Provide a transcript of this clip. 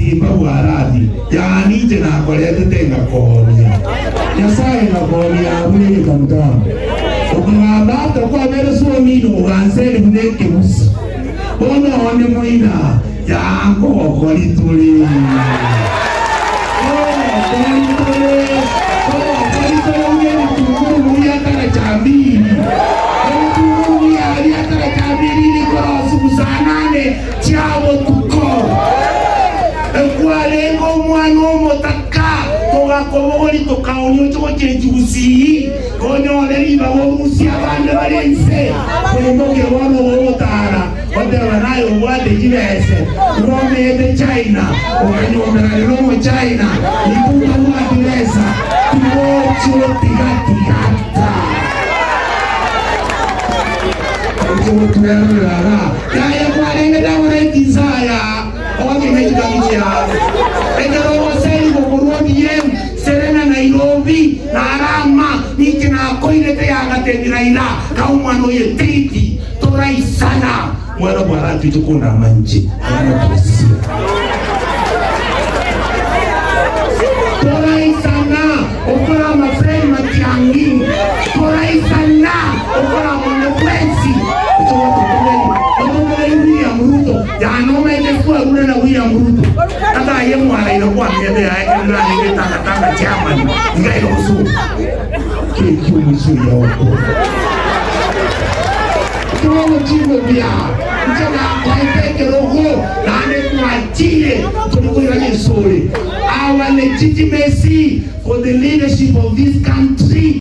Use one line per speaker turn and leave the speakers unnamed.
simba waradi yani jena kolete tenga konia nyasaye na konia abune kamtam ukungaba to kwa bere so mino gansele buneke musi bono one moina yango kolituli Kobori to kaonyo to kejusi konyo leri ba musia bande balense kono ke wano wotara ote wanayo wade jibese rome de China okanyo mera romo China ibuka wa diresa tuwo tigati hata ojo tuerara kaya kwarenga dawo kizaya owange mejiga kichia engero waseli bokoroni yem Serena Nairobi na Arama niki na koile te agatengira ila kaumano ye titi torai sana mwana barati tukuna manji torai sana okora mafrei matiangi torai sana okora mwanekwensi William Ruto ya anome kwa na William Ruto kata ye mwana inakuwa miende ya ekena ni tanga chairman ngai ruhusu kitu mzuri hapo tuone jibu pia mtana kwa peke roho na ane kwa chile tulikuwa ni sori our legitimacy for the leadership of this country